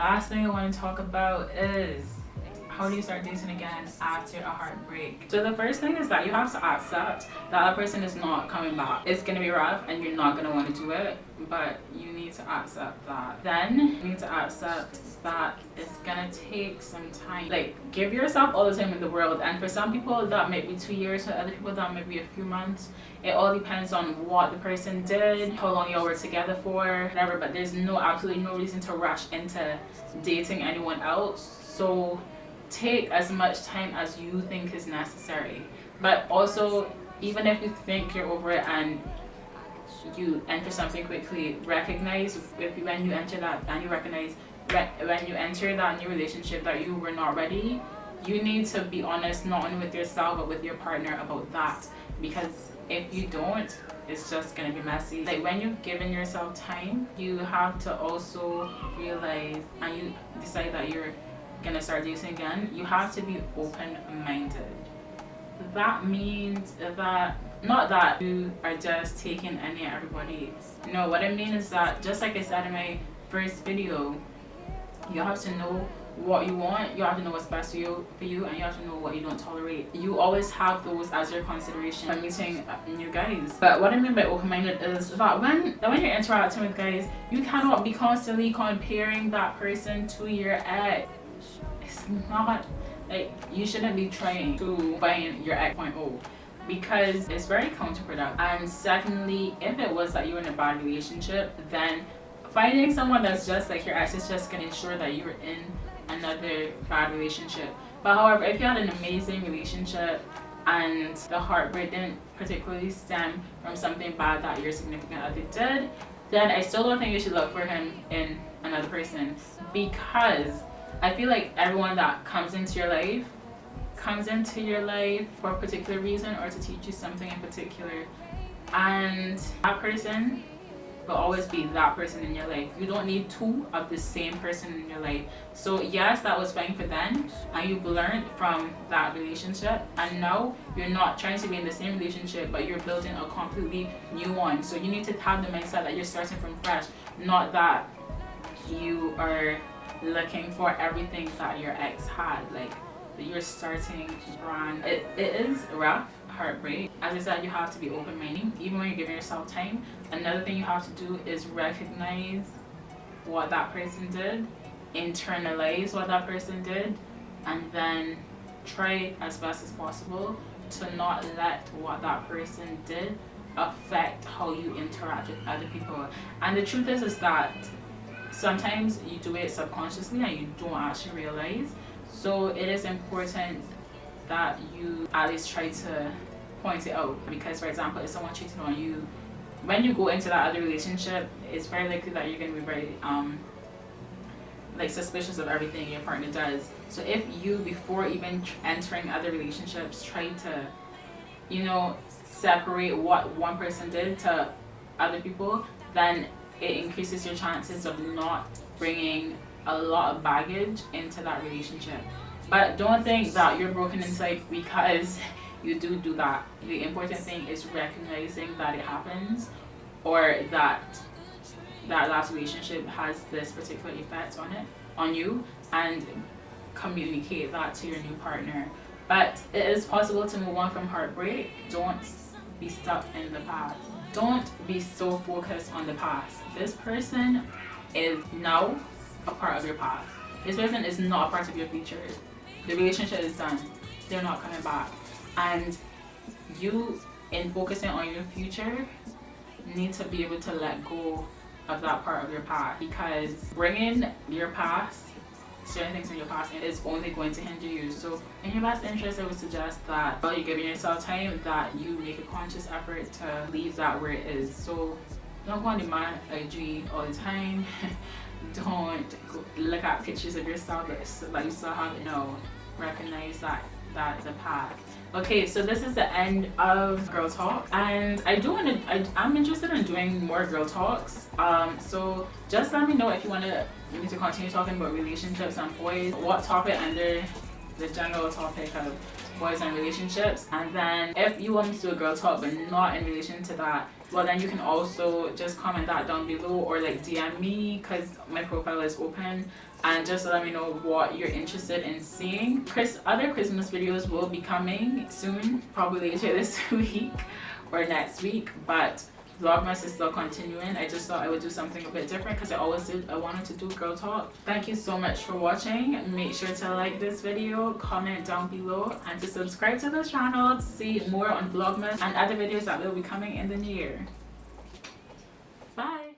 last thing I want to talk about is how do you start dating again after a heartbreak? So the first thing is that you have to accept that a person is not coming back. It's gonna be rough and you're not gonna want to do it, but you need to accept that. Then you need to accept that it's gonna take some time. Like, give yourself all the time in the world, and for some people that might be 2 years, for other people that might be a few months. It all depends on what the person did, how long y'all were together for, whatever, but there's absolutely no reason to rush into dating anyone else. So take as much time as you think is necessary. But also, even if you think you're over it and you enter something quickly, recognize when you enter that, and you recognize when you enter that new relationship that you were not ready. You need to be honest, not only with yourself but with your partner about that, because if you don't, it's just gonna be messy. Like, when you've given yourself time, you have to also realize, and you decide that you're gonna start dating again, you have to be open-minded. That means that, not that you are just taking any and everybody. No, what I mean is that, just like I said in my first video, you have to know what you want, you have to know what's best for you, and you have to know what you don't tolerate. You always have those as your consideration when meeting new guys. But what I mean by open-minded is that when you're interacting with guys, you cannot be constantly comparing that person to your ex. It's not, like, you shouldn't be trying to find your ex 0.0, because it's very counterproductive. And secondly, if it was that you were in a bad relationship, then finding someone that's just like your ex is just going to ensure that you're in another bad relationship. But however, if you had an amazing relationship and the heartbreak didn't particularly stem from something bad that your significant other did, then I still don't think you should look for him in another person, because I feel like everyone that comes into your life for a particular reason or to teach you something in particular, and that person will always be that person in your life. You don't need two of the same person in your life. So yes, that was fine for them, and you've learned from that relationship, and now you're not trying to be in the same relationship, but you're building a completely new one. So you need to have the mindset that you're starting from fresh, not that you are looking for everything that your ex had. Like, you're starting brand. It is rough, heartbreak. As I said, you have to be open-minded even when you're giving yourself time. Another thing you have to do is recognize what that person did, internalize what that person did, and then try as best as possible to not let what that person did affect how you interact with other people. And the truth is that sometimes you do it subconsciously and you don't actually realize. So it is important that you at least try to point it out, because for example, if someone cheated on you, when you go into that other relationship, it's very likely that you're going to be very like suspicious of everything your partner does. So if you, before even entering other relationships, try to, you know, separate what one person did to other people, then it increases your chances of not bringing a lot of baggage into that relationship. But don't think that you're broken inside because you do that. The important thing is recognizing that it happens, or that last relationship has this particular effect on you, and communicate that to your new partner. But it is possible to move on from heartbreak. Don't be stuck in the past. Don't be so focused on the past. This person is now a part of your past. This person is not a part of your future. The relationship is done. They're not coming back. And you, in focusing on your future, need to be able to let go of that part of your past, because bringing your past, certain things in your past, is only going to hinder you. So in your best interest, I would suggest that while you're giving yourself time, that you make a conscious effort to leave that where it is. So don't go on the man IG all the time. Don't look at pictures of yourself that you still have. No, recognize that is a path. Okay, so this is the end of girl talk, and I'm interested in doing more girl talks. So just let me know if you want me to continue talking about relationships and boys, what topic under the general topic of boys and relationships. And then if you want me to do a girl talk but not in relation to that, well, then you can also just comment that down below, or like DM me, because my profile is open. and just let me know what you're interested in seeing. Other Christmas videos will be coming soon, probably later this week or next week, but Vlogmas is still continuing. I just thought I would do something a bit different because I wanted to do girl talk. Thank you so much for watching. Make sure to like this video, comment down below, and to subscribe to the channel to see more on Vlogmas and other videos that will be coming in the new year.